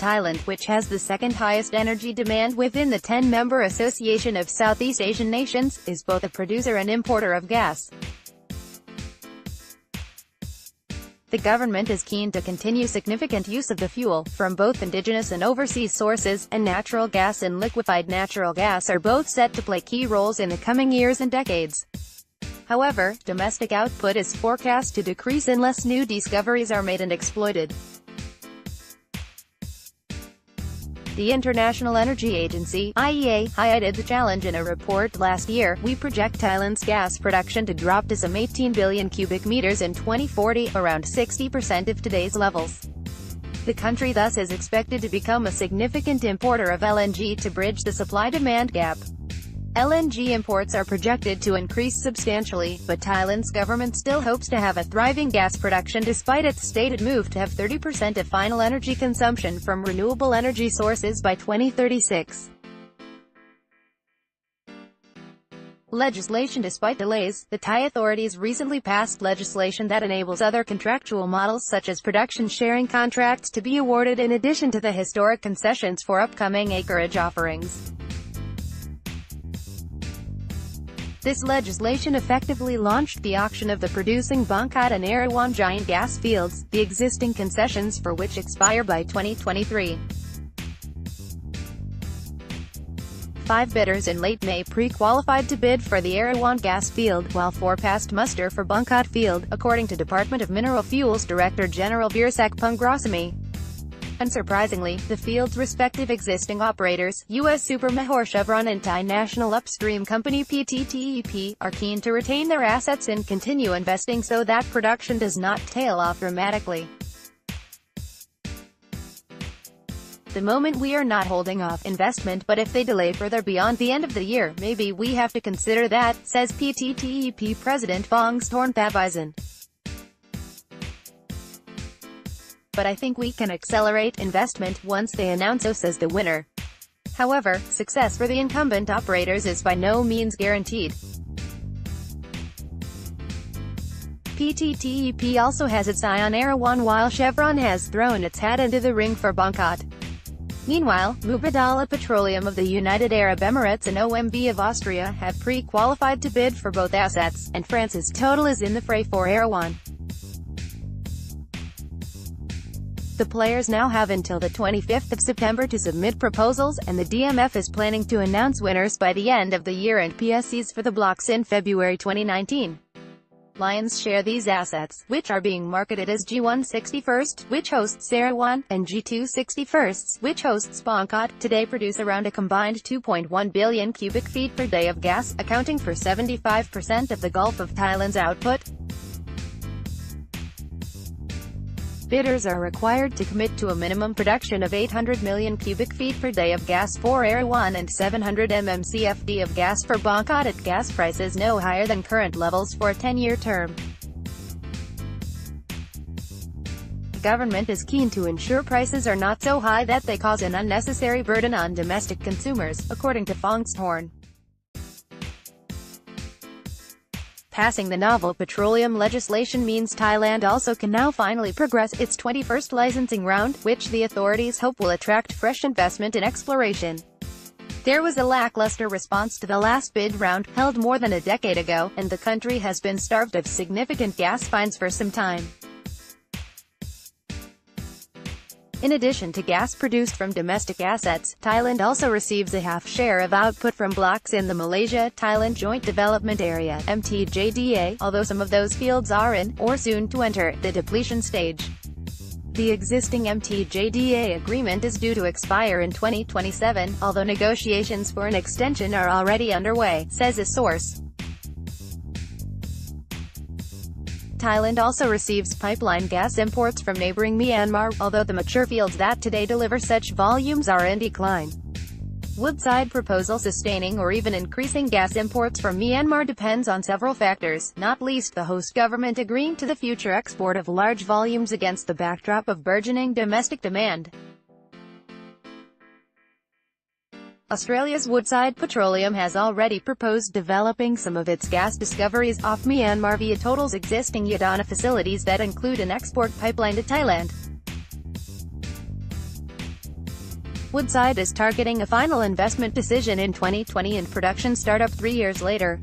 Thailand, which has the second highest energy demand within the 10-member Association of Southeast Asian Nations, is both a producer and importer of gas. The government is keen to continue significant use of the fuel, from both indigenous and overseas sources, and natural gas and liquefied natural gas are both set to play key roles in the coming years and decades. However, domestic output is forecast to decrease unless new discoveries are made and exploited. The International Energy Agency (IEA) highlighted the challenge in a report last year. We project Thailand's gas production to drop to some 18 billion cubic meters in 2040, around 60% of today's levels. The country thus is expected to become a significant importer of LNG to bridge the supply-demand gap. LNG imports are projected to increase substantially, but Thailand's government still hopes to have a thriving gas production despite its stated move to have 30% of final energy consumption from renewable energy sources by 2036. Legislation. Despite delays, the Thai authorities recently passed legislation that enables other contractual models such as production sharing contracts to be awarded in addition to the historic concessions for upcoming acreage offerings. This legislation effectively launched the auction of the producing Bangkot and Erawan giant gas fields, the existing concessions for which expire by 2023. 5 bidders in late May pre-qualified to bid for the Erawan gas field, while 4 passed muster for Bangkot field, according to Department of Mineral Fuels Director General Veersak Pungrasamy. Unsurprisingly, the field's respective existing operators, U.S. Super Mahor Chevron and Thai national upstream company PTTEP, are keen to retain their assets and continue investing so that production does not tail off dramatically. The moment we are not holding off investment, but if they delay further beyond the end of the year, maybe we have to consider that, says PTTEP President Phongsorn Thabisen. But I think we can accelerate investment once they announce us as the winner. However, success for the incumbent operators is by no means guaranteed. PTTEP also has its eye on Erawan while Chevron has thrown its hat into the ring for Bangkot. Meanwhile, Mubadala Petroleum of the United Arab Emirates and OMV of Austria have pre-qualified to bid for both assets, and France's Total is in the fray for Erawan. The players now have until the 25th of September to submit proposals, and the DMF is planning to announce winners by the end of the year and PSCs for the blocks in February 2019. Lions share these assets, which are being marketed as G1 61st, which hosts Erawan, and G2 61st, which hosts Bangkot, today produce around a combined 2.1 billion cubic feet per day of gas, accounting for 75% of the Gulf of Thailand's output. Bidders are required to commit to a minimum production of 800 million cubic feet per day of gas for Erawan and 700 mmcfd of gas for Bangkot at gas prices no higher than current levels for a 10-year term. The government is keen to ensure prices are not so high that they cause an unnecessary burden on domestic consumers, according to Phongsorn. Passing the novel petroleum legislation means Thailand also can now finally progress its 21st licensing round, which the authorities hope will attract fresh investment in exploration. There was a lackluster response to the last bid round, held more than a decade ago, and the country has been starved of significant gas finds for some time. In addition to gas produced from domestic assets, Thailand also receives a half share of output from blocks in the Malaysia-Thailand Joint Development Area (MTJDA), although some of those fields are in, or soon to enter, the depletion stage. The existing MTJDA agreement is due to expire in 2027, although negotiations for an extension are already underway, says a source. Thailand also receives pipeline gas imports from neighboring Myanmar, although the mature fields that today deliver such volumes are in decline. Woodside proposal sustaining or even increasing gas imports from Myanmar depends on several factors, not least the host government agreeing to the future export of large volumes against the backdrop of burgeoning domestic demand. Australia's Woodside Petroleum has already proposed developing some of its gas discoveries off Myanmar via Total's existing Yadana facilities that include an export pipeline to Thailand. Woodside is targeting a final investment decision in 2020 and production startup 3 years later.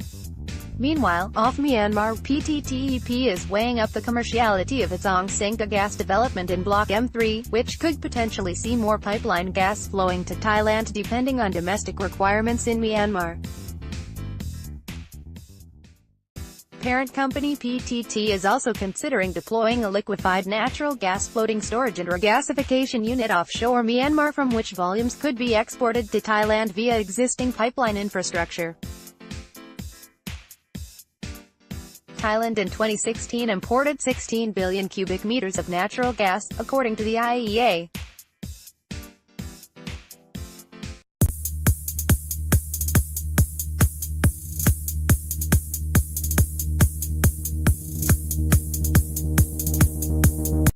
Meanwhile, off Myanmar, PTTEP is weighing up the commerciality of its Aung Sanka gas development in Block M3, which could potentially see more pipeline gas flowing to Thailand depending on domestic requirements in Myanmar. Parent company PTT is also considering deploying a liquefied natural gas floating storage and regasification unit offshore Myanmar, from which volumes could be exported to Thailand via existing pipeline infrastructure. Thailand in 2016 imported 16 billion cubic meters of natural gas, according to the IEA.